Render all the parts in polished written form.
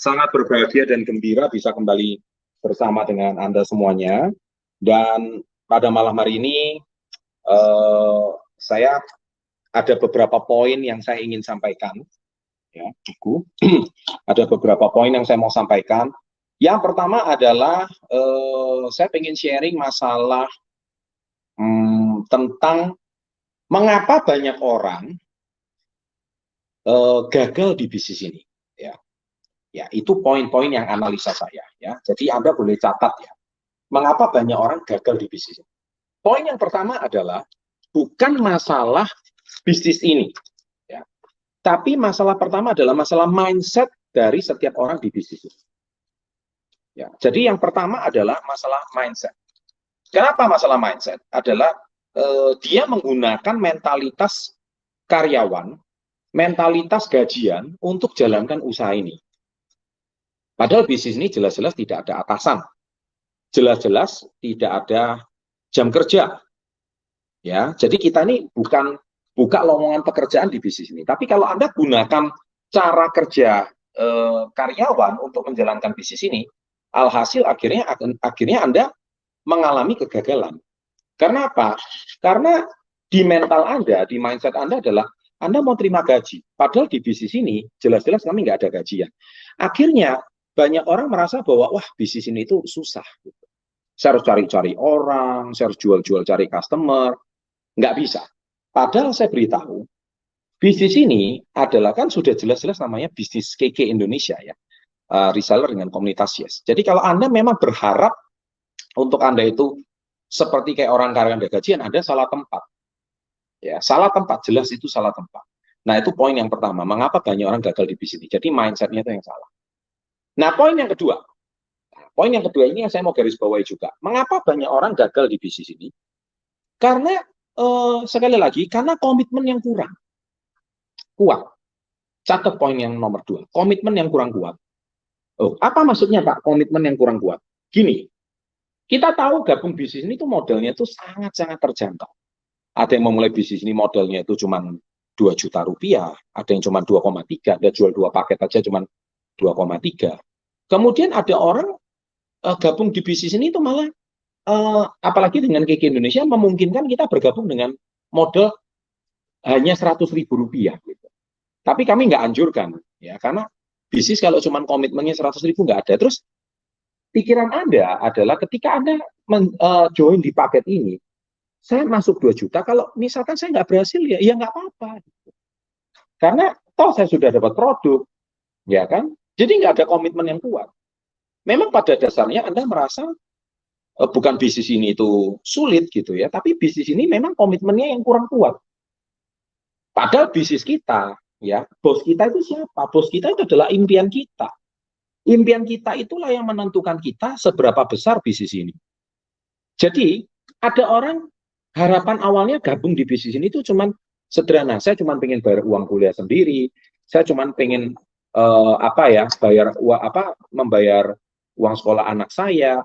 sangat berbahagia dan gembira bisa kembali bersama dengan Anda semuanya. Dan pada malam hari ini, saya ada beberapa poin yang saya ingin sampaikan. Ya, buku. Ada beberapa poin yang saya mau sampaikan. Yang pertama adalah, saya ingin sharing masalah tentang mengapa banyak orang gagal di bisnis ini. Ya, itu poin-poin yang analisa saya. Ya, jadi Anda boleh catat ya. Mengapa banyak orang gagal di bisnis ini? Poin yang pertama adalah bukan masalah bisnis ini, ya. Tapi masalah pertama adalah masalah mindset dari setiap orang di bisnis ini. Ya, jadi yang pertama adalah masalah mindset. Kenapa masalah mindset? Adalah dia menggunakan mentalitas karyawan, mentalitas gajian untuk jalankan usaha ini. Padahal bisnis ini jelas-jelas tidak ada atasan, jelas-jelas tidak ada jam kerja. Ya, jadi kita ini bukan buka lowongan pekerjaan di bisnis ini. Tapi kalau Anda gunakan cara kerja karyawan untuk menjalankan bisnis ini, alhasil akhirnya Anda mengalami kegagalan. Karena apa? Karena di mental Anda, di mindset Anda adalah Anda mau terima gaji. Padahal di bisnis ini jelas-jelas kami nggak ada gajian. Akhirnya banyak orang merasa bahwa wah bisnis ini itu susah. Saya harus cari-cari orang, saya harus jual-jual cari customer. Nggak bisa. Padahal saya beritahu, bisnis ini adalah kan sudah jelas-jelas namanya bisnis KK Indonesia ya. Reseller dengan komunitas Yes. Jadi kalau Anda memang berharap untuk Anda itu seperti kayak orang karyawan gajian, Anda salah tempat. Ya, salah tempat, jelas itu salah tempat. Nah, itu poin yang pertama. Mengapa banyak orang gagal di bisnis ini? Jadi mindset-nya itu yang salah. Nah, poin yang kedua. Poin yang kedua ini yang saya mau garis bawahi juga. Mengapa banyak orang gagal di bisnis ini? Karena sekali lagi, karena komitmen yang kurang kuat. Catat poin yang nomor 2, komitmen yang kurang kuat. Oh, apa maksudnya Pak, komitmen yang kurang kuat? Gini, kita tahu gabung bisnis ini tuh modelnya tuh sangat-sangat terjangkau. Ada yang memulai bisnis ini modelnya itu cuma 2 juta rupiah, ada yang cuma 2,3, ada jual 2 paket aja cuma 2,3. Kemudian ada orang gabung di bisnis ini itu malah apalagi dengan KK Indonesia memungkinkan kita bergabung dengan model hanya 100.000 rupiah gitu. Tapi kami nggak anjurkan ya, karena bisnis kalau cuma komitmennya 100.000 nggak ada. Terus pikiran Anda adalah ketika Anda join di paket ini, saya masuk 2 juta, kalau misalkan saya nggak berhasil ya nggak apa-apa. Karena toh saya sudah dapat produk, ya kan? Jadi nggak ada komitmen yang kuat. Memang pada dasarnya Anda merasa bukan bisnis ini itu sulit gitu ya, tapi bisnis ini memang komitmennya yang kurang kuat. Padahal bisnis kita, ya, bos kita itu siapa? Bos kita itu adalah impian kita. Impian kita itulah yang menentukan kita seberapa besar bisnis ini. Jadi, ada orang harapan awalnya gabung di bisnis ini itu cuman sederhana. Saya cuma pengen bayar uang kuliah sendiri. Saya cuma pengen membayar uang sekolah anak saya,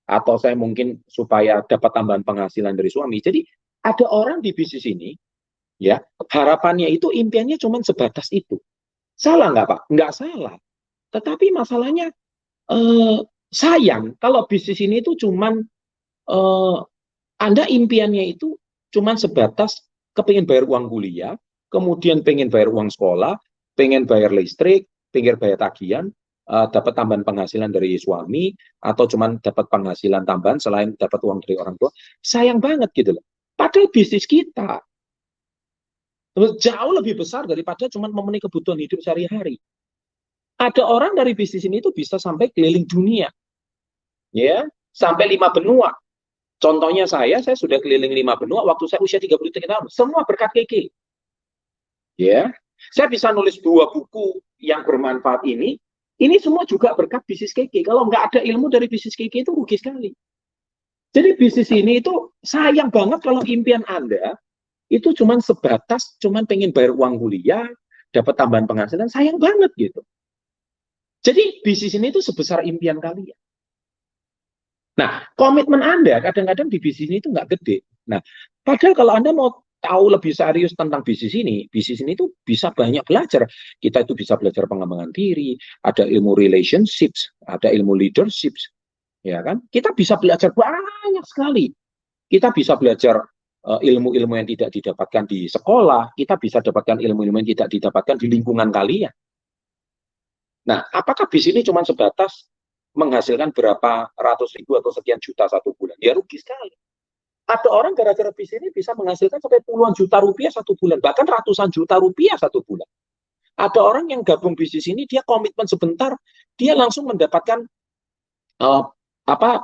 atau saya mungkin supaya dapat tambahan penghasilan dari suami. Jadi ada orang di bisnis ini, ya harapannya itu impiannya cuma sebatas itu. Salah nggak Pak? Nggak salah. Tetapi masalahnya sayang kalau bisnis ini itu cuma Anda impiannya itu cuma sebatas kepingin bayar uang kuliah, kemudian pengen bayar uang sekolah, pengen bayar listrik, pengen bayar tagihan, dapat tambahan penghasilan dari suami, atau cuma dapat penghasilan tambahan selain dapat uang dari orang tua. Sayang banget gitu loh. Padahal bisnis kita jauh lebih besar daripada cuma memenuhi kebutuhan hidup sehari-hari. Ada orang dari bisnis ini itu bisa sampai keliling dunia, ya, sampai 5 benua. Contohnya saya sudah keliling 5 benua waktu saya usia 33 tahun. Semua berkat KK. Ya, saya bisa nulis 2 buku yang bermanfaat ini. Ini semua juga berkat bisnis KK. Kalau nggak ada ilmu dari bisnis KK itu rugi sekali. Jadi bisnis ini itu sayang banget kalau impian Anda itu cuma sebatas pengen bayar uang kuliah, dapat tambahan penghasilan, sayang banget gitu. Jadi bisnis ini itu sebesar impian kalian. Nah, komitmen Anda kadang-kadang di bisnis ini itu nggak gede. Nah, padahal kalau Anda mau tahu lebih serius tentang bisnis ini itu bisa banyak belajar. Kita itu bisa belajar pengembangan diri, ada ilmu relationships, ada ilmu leadership, ya kan? Kita bisa belajar banyak sekali. Kita bisa belajar ilmu-ilmu yang tidak didapatkan di sekolah, kita bisa dapatkan ilmu-ilmu yang tidak didapatkan di lingkungan kalian. Nah, apakah bisnis ini cuma sebatas menghasilkan berapa ratus ribu atau sekian juta satu bulan? Ya rugi sekali. Ada orang gara-gara bisnis ini bisa menghasilkan sampai puluhan juta rupiah satu bulan, bahkan ratusan juta rupiah satu bulan. Ada orang yang gabung bisnis ini, dia komitmen sebentar, dia langsung mendapatkan uh, apa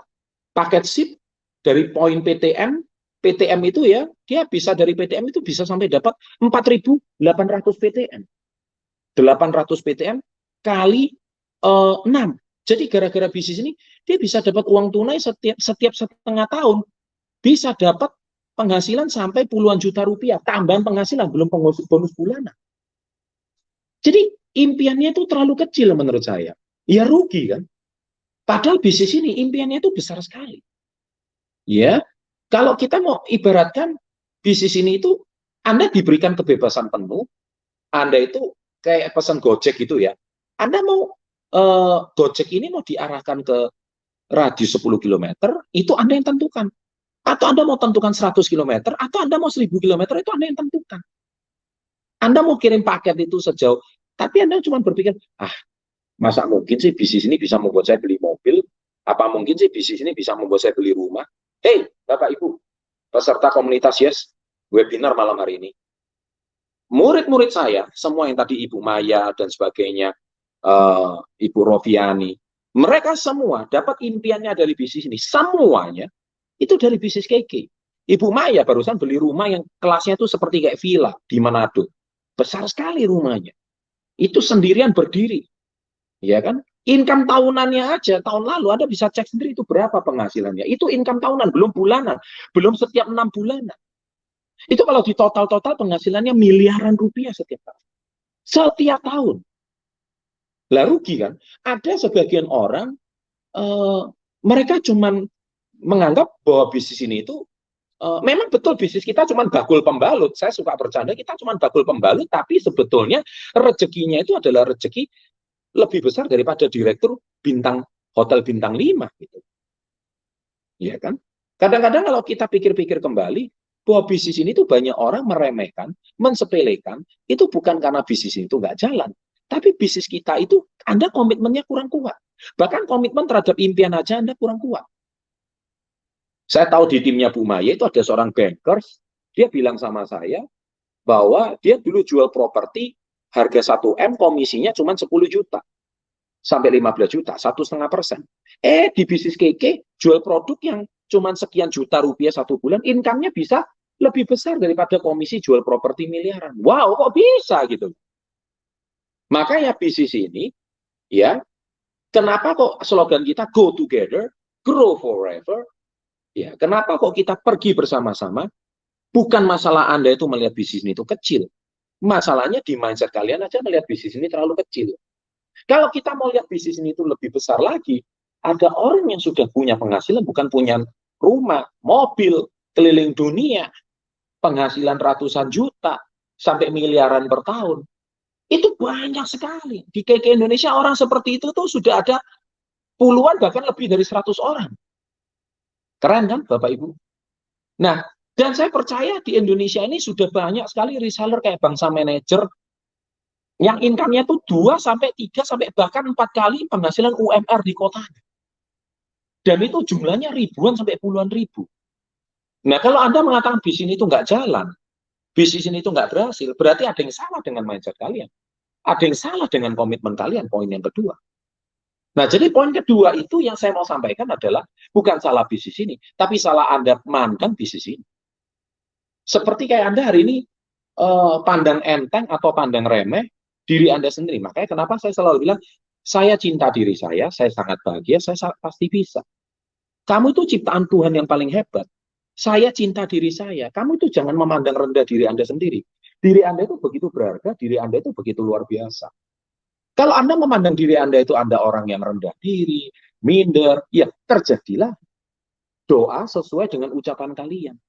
paket SIP dari poin PTM. PTM itu ya, dia bisa dari PTM itu bisa sampai dapat 4.800 PTM. 800 PTM kali 6. Jadi gara-gara bisnis ini, dia bisa dapat uang tunai setiap setengah tahun. Bisa dapat penghasilan sampai puluhan juta rupiah, tambahan penghasilan, belum bonus bulanan. Jadi impiannya itu terlalu kecil menurut saya. Ya rugi kan? Padahal bisnis ini impiannya itu besar sekali. Ya, kalau kita mau ibaratkan bisnis ini itu Anda diberikan kebebasan penuh, Anda itu kayak pesan Gojek gitu ya. Anda mau Gojek ini mau diarahkan ke radius 10 km, itu Anda yang tentukan. Atau Anda mau tentukan 100 km, atau Anda mau 1000 km, itu Anda yang tentukan. Anda mau kirim paket itu sejauh, tapi Anda cuma berpikir, masa mungkin sih bisnis ini bisa membuat saya beli mobil? Apa mungkin sih bisnis ini bisa membuat saya beli rumah? Hei, Bapak Ibu, peserta komunitas Yes, webinar malam hari ini. Murid-murid saya, semua yang tadi Ibu Maya dan sebagainya, Ibu Rofiani, mereka semua dapat impiannya dari bisnis ini. Semuanya itu dari bisnis keke. Ibu Maya barusan beli rumah yang kelasnya itu seperti kayak villa di Manado. Besar sekali rumahnya. Itu sendirian berdiri. Ya kan? Income tahunannya aja, tahun lalu Anda bisa cek sendiri itu berapa penghasilannya. Itu income tahunan, belum bulanan. Belum setiap 6 bulanan. Itu kalau di total-total penghasilannya miliaran rupiah setiap tahun. Setiap tahun. Lah rugi kan? Ada sebagian orang, mereka cuman menganggap bahwa bisnis ini itu memang betul bisnis kita cuma bakul pembalut. Saya suka bercanda, kita cuma bakul pembalut, tapi sebetulnya rezekinya itu adalah rezeki lebih besar daripada direktur hotel bintang 5 gitu. Iya kan? Kadang-kadang kalau kita pikir-pikir kembali bahwa bisnis ini tuh banyak orang meremehkan, mensepelekan, itu bukan karena bisnis itu nggak jalan, tapi bisnis kita itu Anda komitmennya kurang kuat. Bahkan komitmen terhadap impian aja Anda kurang kuat. Saya tahu di timnya Bu Maya itu ada seorang bankers, dia bilang sama saya bahwa dia dulu jual properti harga 1 M, komisinya cuma 10 juta sampai 15 juta, 1,5%. Di bisnis keke jual produk yang cuma sekian juta rupiah satu bulan, income-nya bisa lebih besar daripada komisi jual properti miliaran. Wow, kok bisa gitu? Makanya bisnis ini, ya, kenapa kok slogan kita go together, grow forever? Ya, kenapa kok kita pergi bersama-sama? Bukan masalah Anda itu melihat bisnis ini itu kecil. Masalahnya di mindset kalian aja melihat bisnis ini terlalu kecil. Kalau kita mau lihat bisnis ini itu lebih besar lagi, ada orang yang sudah punya penghasilan, bukan punya rumah, mobil, keliling dunia, penghasilan ratusan juta, sampai miliaran per tahun. Itu banyak sekali. Di KK Indonesia orang seperti itu tuh sudah ada puluhan, bahkan lebih dari 100 orang. Keren kan Bapak Ibu? Nah, dan saya percaya di Indonesia ini sudah banyak sekali reseller kayak bangsa manajer yang income-nya tuh 2 sampai 3 sampai bahkan 4 kali penghasilan UMR di kotanya. Dan itu jumlahnya ribuan sampai puluhan ribu. Nah, kalau Anda mengatakan bisnis itu nggak jalan, bisnis ini itu nggak berhasil, berarti ada yang salah dengan mindset kalian. Ada yang salah dengan komitmen kalian, poin yang kedua. Nah, jadi poin kedua itu yang saya mau sampaikan adalah bukan salah bisnis ini, tapi salah Anda memandang bisnis ini. Seperti kayak Anda hari ini pandang enteng atau pandang remeh diri Anda sendiri. Makanya kenapa saya selalu bilang, saya cinta diri saya sangat bahagia, saya pasti bisa. Kamu itu ciptaan Tuhan yang paling hebat. Saya cinta diri saya. Kamu itu jangan memandang rendah diri Anda sendiri. Diri Anda itu begitu berharga, diri Anda itu begitu luar biasa. Kalau Anda memandang diri Anda itu Anda orang yang rendah diri, minder, ya terjadilah doa sesuai dengan ucapan kalian.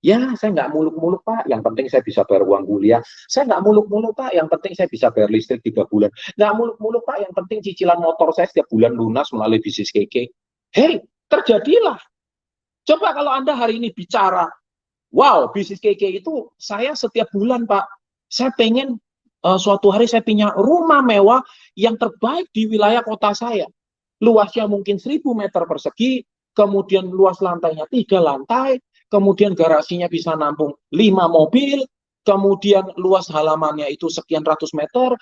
Ya, saya nggak muluk-muluk, Pak. Yang penting saya bisa bayar uang kuliah. Saya nggak muluk-muluk, Pak. Yang penting saya bisa bayar listrik 3 bulan. Nggak muluk-muluk, Pak. Yang penting cicilan motor saya setiap bulan lunas melalui bisnis keke. Hei, terjadilah. Coba kalau Anda hari ini bicara, wow, bisnis keke itu saya setiap bulan, Pak. Saya pengen suatu hari saya punya rumah mewah yang terbaik di wilayah kota saya. Luasnya mungkin 1.000 meter persegi, kemudian luas lantainya 3 lantai, kemudian garasinya bisa nampung 5 mobil, kemudian luas halamannya itu sekian ratus meter.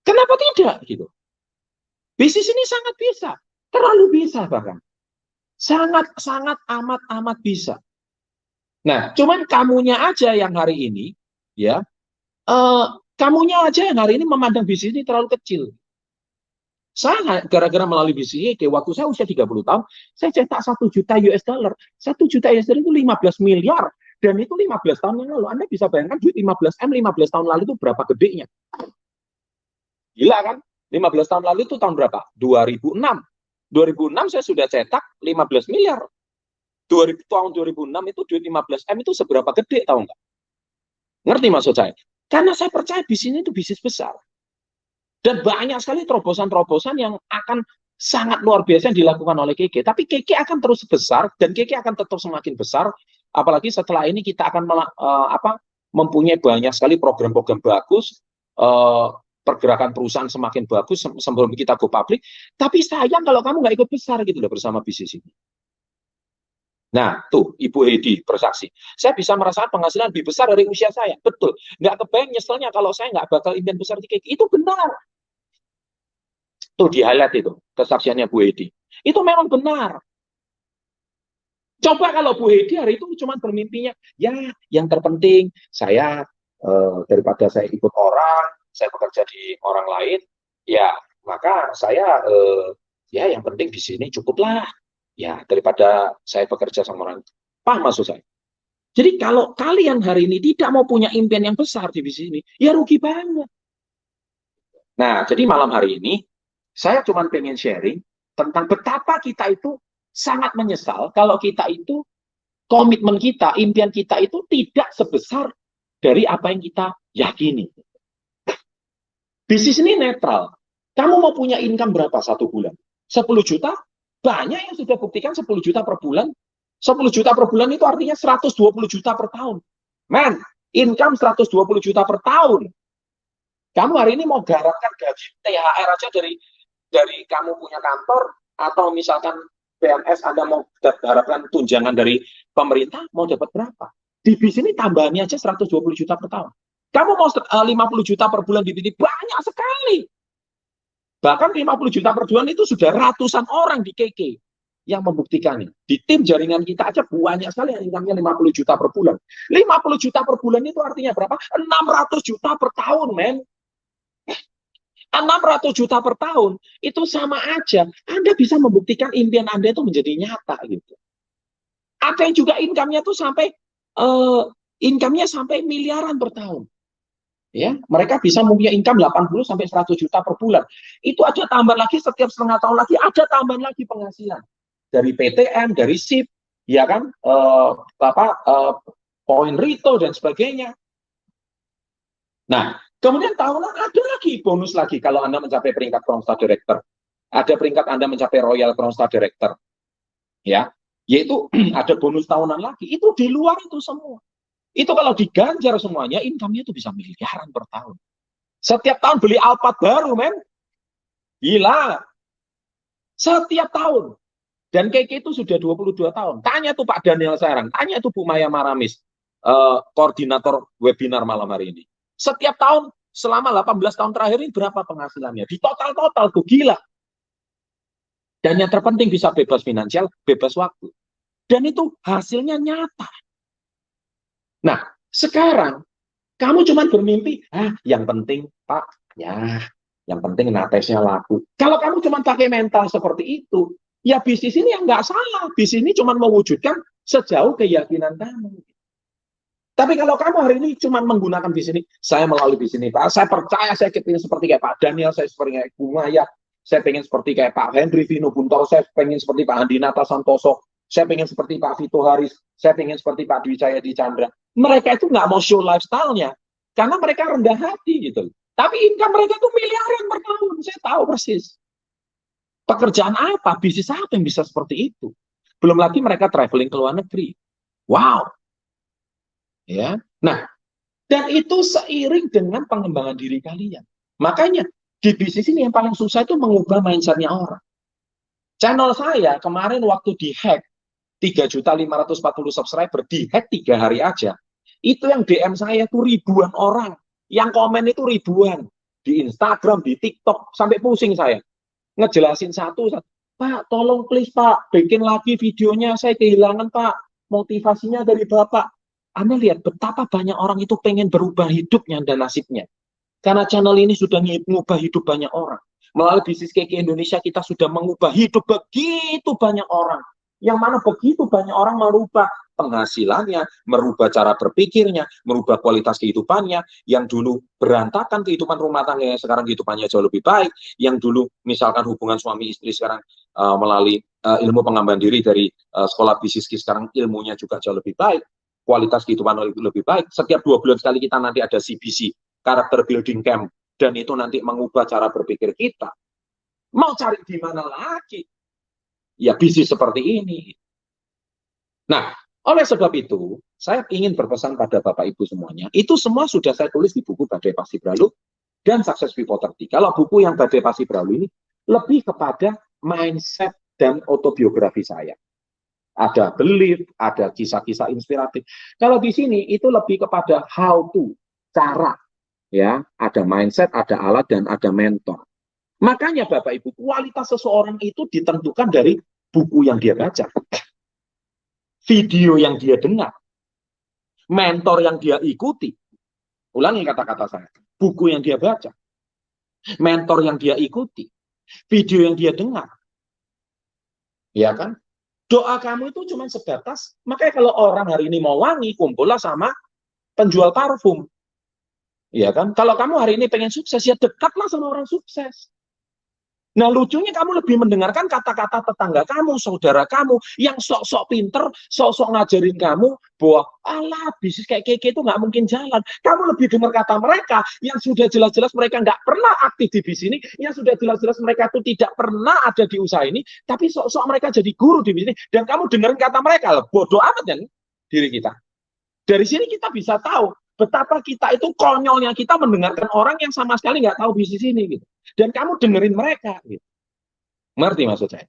Kenapa tidak gitu? Bisnis ini sangat bisa, terlalu bisa bahkan. Sangat amat bisa. Nah, cuman kamunya aja yang hari ini, ya, kamunya aja yang hari ini memandang bisnis ini terlalu kecil. Saya gara-gara melalui bisnis ini, waktu saya usia 30 tahun, saya cetak 1 juta US dollar. 1 juta US dollar itu 15 miliar. Dan itu 15 tahun yang lalu. Anda bisa bayangkan duit 15 M 15 tahun lalu itu berapa gedenya. Gila kan? 15 tahun lalu itu tahun berapa? 2006. 2006 saya sudah cetak 15 miliar. Tahun 2006 itu duit 15 M itu seberapa gede, tahu nggak? Ngerti maksud saya? Karena saya percaya bisnis itu bisnis besar. Dan banyak sekali terobosan-terobosan yang akan sangat luar biasa yang dilakukan oleh Keke. Tapi Keke akan terus besar dan Keke akan tetap semakin besar. Apalagi setelah ini kita akan mempunyai banyak sekali program-program bagus, pergerakan perusahaan semakin bagus sebelum kita go public. Tapi sayang kalau kamu nggak ikut besar gitu loh bersama bisnis ini. Nah, tuh Ibu Hedi bersaksi. Saya bisa merasakan penghasilan lebih besar dari usia saya. Betul. Nggak kebayang nyeselnya kalau saya nggak bakal impian besar di Keke. Itu benar. Tuh di highlight itu, kesaksiannya Bu Hedi. Itu memang benar. Coba kalau Bu Hedi hari itu cuma bermimpinya, ya yang terpenting saya daripada saya ikut orang, saya bekerja di orang lain, ya maka saya ya yang penting di sini cukuplah. Ya daripada saya bekerja sama orang. Paham maksud saya? Jadi kalau kalian hari ini tidak mau punya impian yang besar di bisnis ini, ya rugi banget. Nah, jadi malam hari ini saya cuma pengen sharing tentang betapa kita itu sangat menyesal kalau kita itu komitmen kita, impian kita itu tidak sebesar dari apa yang kita yakini. Bisnis ini netral. Kamu mau punya income berapa satu bulan? 10 juta? Banyak yang sudah buktikan 10 juta per bulan. 10 juta per bulan itu artinya 120 juta per tahun. Man, income 120 juta per tahun. Kamu hari ini mau garapkan gaji THR aja dari kamu punya kantor, atau misalkan PNS Anda mau harapkan tunjangan dari pemerintah, mau dapat berapa? Di bisnis ini tambahannya aja 120 juta per tahun. Kamu mau 50 juta per bulan di bisnis, banyak sekali. Bahkan 50 juta per bulan itu sudah ratusan orang di KK yang membuktikannya. Di tim jaringan kita aja banyak sekali yang income-nya 50 juta per bulan. 50 juta per bulan itu artinya berapa? 600 juta per tahun, men. 600 juta per tahun itu sama aja Anda bisa membuktikan impian Anda itu menjadi nyata gitu. Ada yang juga income-nya tuh sampai miliaran per tahun. Ya, mereka bisa mempunyai income 80 sampai 100 juta per bulan. Itu aja tambah lagi setiap setengah tahun lagi ada tambahan lagi penghasilan dari PTN, dari SIP, ya kan, poin rito dan sebagainya. Nah, kemudian tahunan ada lagi bonus lagi kalau Anda mencapai peringkat Crown Star Director. Ada peringkat Anda mencapai Royal Crown Star Director. Ya, yaitu ada bonus tahunan lagi. Itu di luar itu semua. Itu kalau diganjar semuanya, income-nya itu bisa miliaran per tahun. Setiap tahun beli Alphard baru, men. Gila. Setiap tahun. Dan Keke itu sudah 22 tahun. Tanya tuh Pak Daniel Sarang, tanya tuh Bu Maya Maramis, koordinator webinar malam hari ini. Setiap tahun selama 18 tahun terakhir ini berapa penghasilannya? Di total tuh gila. Dan yang terpenting bisa bebas finansial, bebas waktu. Dan itu hasilnya nyata. Nah, sekarang kamu cuma bermimpi, yang penting Pak, ya, yang penting natesnya laku. Kalau kamu cuma pakai mental seperti itu, ya bisnis ini yang nggak salah. Bisnis ini cuma mewujudkan sejauh keyakinan kamu. Tapi kalau kamu hari ini cuma menggunakan bisnis ini, saya melalui bisnis ini, Pak, saya percaya saya ingin seperti kayak Pak Daniel, saya seperti kayak Bu Maya, saya pengen seperti kayak Pak Henry Vino Buntoro, saya pengen seperti Pak Andinata Santoso, saya pengen seperti Pak Vito Haris, saya pengen seperti Pak Dwi Cahyadi Chandra. Mereka itu nggak mau show lifestyle-nya, karena mereka rendah hati gitu. Tapi income mereka itu miliaran per tahun, saya tahu persis. Pekerjaan apa, bisnis apa yang bisa seperti itu? Belum lagi mereka traveling ke luar negeri. Wow. Ya. Nah, dan itu seiring dengan pengembangan diri kalian. Makanya di bisnis ini yang paling susah itu mengubah mindset-nya orang. Channel saya kemarin waktu di-hack 3.540 subscriber, di-hack 3 hari aja. Itu yang DM saya itu ribuan orang. Yang komen itu ribuan. Di Instagram, di TikTok, sampai pusing saya. Ngejelasin satu, Pak, tolong please Pak, bikin lagi videonya, saya kehilangan Pak, motivasinya dari Bapak. Anda lihat betapa banyak orang itu pengen berubah hidupnya dan nasibnya. Karena channel ini sudah mengubah hidup banyak orang. Melalui bisnis KK Indonesia kita sudah mengubah hidup begitu banyak orang. Yang mana begitu banyak orang merubah penghasilannya, merubah cara berpikirnya, merubah kualitas kehidupannya. Yang dulu berantakan kehidupan rumah tangganya, sekarang kehidupannya jauh lebih baik. Yang dulu misalkan hubungan suami istri sekarang melalui ilmu pengembangan diri dari sekolah bisnis, sekarang ilmunya juga jauh lebih baik. Kualitas kehidupan lebih baik. Setiap 2 bulan sekali kita nanti ada CBC, Character Building Camp. Dan itu nanti mengubah cara berpikir kita. Mau cari di mana lagi? Ya bisnis seperti ini. Nah, oleh sebab itu, saya ingin berpesan pada Bapak Ibu semuanya, itu semua sudah saya tulis di buku Badai Pasti Berlalu dan Success Before 30. Kalau buku yang Badai Pasti Berlalu ini lebih kepada mindset dan autobiografi saya. Ada belief, ada kisah-kisah inspiratif. Kalau di sini itu lebih kepada how to, cara. Ya, ada mindset, ada alat, dan ada mentor. Makanya Bapak Ibu, kualitas seseorang itu ditentukan dari buku yang dia baca, video yang dia dengar, mentor yang dia ikuti. Ulangi kata-kata saya. Buku yang dia baca, mentor yang dia ikuti, video yang dia dengar. Ya kan? Doa kamu itu cuma sebatas, makanya kalau orang hari ini mau wangi, kumpullah sama penjual parfum. Ya kan? Kalau kamu hari ini pengen sukses, ya dekatlah sama orang sukses. Nah, lucunya kamu lebih mendengarkan kata-kata tetangga kamu, saudara kamu, yang sok-sok pinter, sok-sok ngajarin kamu bahwa, alah, bisnis kayak keke itu nggak mungkin jalan. Kamu lebih dengar kata mereka, yang sudah jelas-jelas mereka nggak pernah aktif di bisnis ini, yang sudah jelas-jelas mereka itu tidak pernah ada di usaha ini, tapi sok-sok mereka jadi guru di bisnis ini, dan kamu dengerin kata mereka, bodoh amat kan diri kita. Dari sini kita bisa tahu, betapa kita itu konyolnya kita mendengarkan orang yang sama sekali nggak tahu bisnis ini gitu. Dan kamu dengerin mereka gitu. Ngerti maksud saya?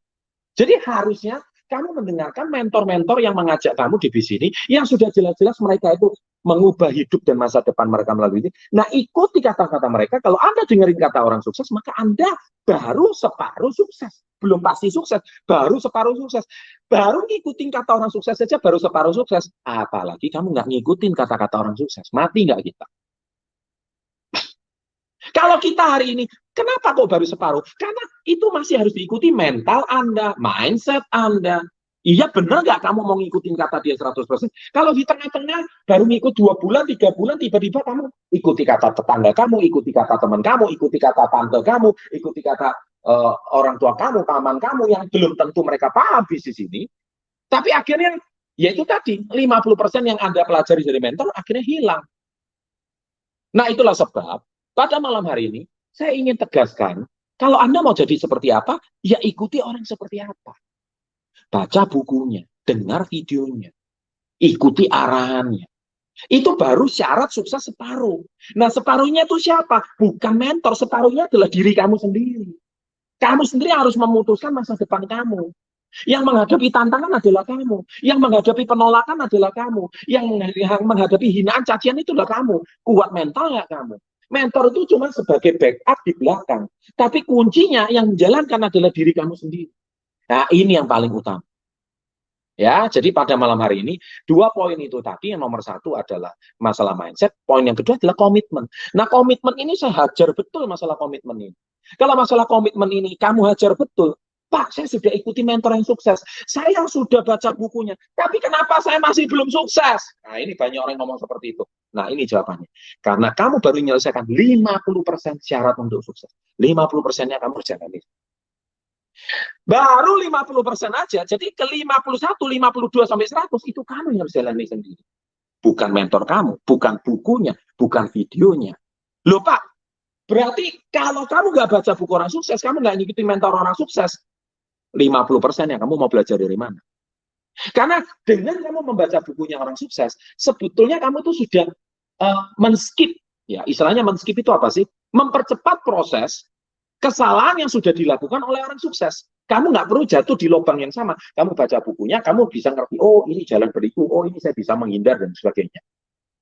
Jadi harusnya kamu mendengarkan mentor-mentor yang mengajak kamu di bisnis ini, yang sudah jelas-jelas mereka itu mengubah hidup dan masa depan mereka melalui ini. Nah, ikuti kata-kata mereka. Kalau Anda dengerin kata orang sukses, maka Anda baru separuh sukses. Belum pasti sukses, baru separuh sukses. Baru ngikutin kata orang sukses saja baru separuh sukses. Apalagi kamu nggak ngikutin kata-kata orang sukses. Mati nggak kita? Kalau kita hari ini, kenapa kok baru separuh? Karena itu masih harus diikuti mental Anda, mindset Anda. Iya benar nggak kamu mau ngikutin kata dia 100%? Kalau di tengah-tengah baru ngikut 2 bulan, 3 bulan, tiba-tiba kamu ikuti kata tetangga kamu, ikuti kata teman kamu, ikuti kata tante kamu, ikuti kata orang tua kamu, paman kamu yang belum tentu mereka paham bisnis ini. Tapi akhirnya, ya itu tadi, 50% yang Anda pelajari dari mentor akhirnya hilang. Nah itulah sebab, pada malam hari ini, saya ingin tegaskan, kalau Anda mau jadi seperti apa, ya ikuti orang seperti apa. Baca bukunya, dengar videonya, ikuti arahannya. Itu baru syarat sukses separuh. Nah, separuhnya itu siapa? Bukan mentor, separuhnya adalah diri kamu sendiri. Kamu sendiri harus memutuskan masa depan kamu. Yang menghadapi tantangan adalah kamu. Yang menghadapi penolakan adalah kamu. Yang menghadapi hinaan, cacian itu adalah kamu. Kuat mental nggak kamu? Mentor itu cuma sebagai backup di belakang. Tapi kuncinya yang menjalankan adalah diri kamu sendiri. Nah, ini yang paling utama. Ya, jadi pada malam hari ini, 2 poin itu tadi, yang nomor 1 adalah masalah mindset, poin yang kedua adalah komitmen. Nah, komitmen ini saya hajar betul masalah komitmen ini. Kalau masalah komitmen ini kamu hajar betul, Pak, saya sudah ikuti mentor yang sukses, saya sudah baca bukunya, tapi kenapa saya masih belum sukses? Nah, ini banyak orang yang ngomong seperti itu. Nah, ini jawabannya. Karena kamu baru menyelesaikan 50% syarat untuk sukses. 50%-nya kamu kerjakan itu. Baru 50% aja. Jadi ke 51, 52 sampai 100 itu kamu yang harus jalani sendiri. Bukan mentor kamu, bukan bukunya, bukan videonya. Loh Pak, berarti kalau kamu nggak baca buku orang sukses, kamu nggak ngikutin mentor orang sukses, 50% yang kamu mau belajar dari mana? Karena dengan kamu membaca bukunya orang sukses, sebetulnya kamu tuh sudah men-skip, ya istilahnya men-skip itu apa sih? Mempercepat proses kesalahan yang sudah dilakukan oleh orang sukses. Kamu nggak perlu jatuh di lubang yang sama. Kamu baca bukunya, kamu bisa ngerti, oh ini jalan beriku, oh ini saya bisa menghindar dan sebagainya.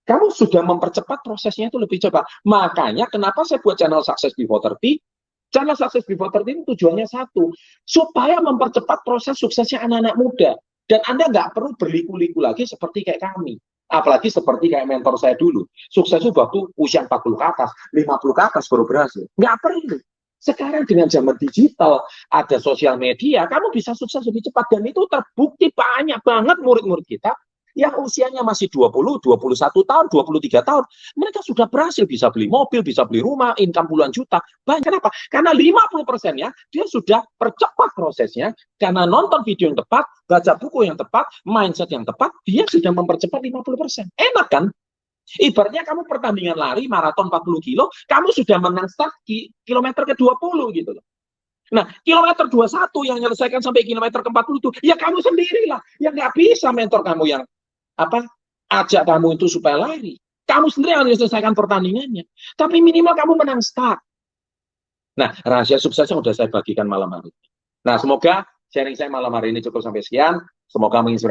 Kamu sudah mempercepat prosesnya itu lebih cepat. Makanya kenapa saya buat channel Success Before 30? Channel Success Before 30 ini tujuannya satu, supaya mempercepat proses suksesnya anak-anak muda. Dan Anda nggak perlu berliku-liku lagi seperti kayak kami. Apalagi seperti kayak mentor saya dulu. Suksesnya waktu usia 40 ke atas, 50 ke atas baru berhasil. Nggak perlu. Sekarang dengan zaman digital, ada sosial media, kamu bisa sukses lebih cepat. Dan itu terbukti banyak banget murid-murid kita yang usianya masih 20, 21 tahun, 23 tahun. Mereka sudah berhasil bisa beli mobil, bisa beli rumah, income puluhan juta. Banyak. Kenapa? Karena 50%-nya dia sudah percepat prosesnya. Karena nonton video yang tepat, baca buku yang tepat, mindset yang tepat, dia sudah mempercepat 50%. Enak kan? Ibaratnya kamu pertandingan lari maraton 40 kilo, kamu sudah menang start di kilometer ke-20 gitu loh. Nah, kilometer 21 yang menyelesaikan sampai kilometer ke-40 itu, ya kamu sendirilah. Ya nggak bisa mentor kamu yang ajak kamu itu supaya lari. Kamu sendiri yang menyelesaikan pertandingannya. Tapi minimal kamu menang start. Nah, rahasia suksesnya sudah saya bagikan malam hari ini. Nah, semoga sharing saya malam hari ini cukup sampai sekian. Semoga menginspirasi.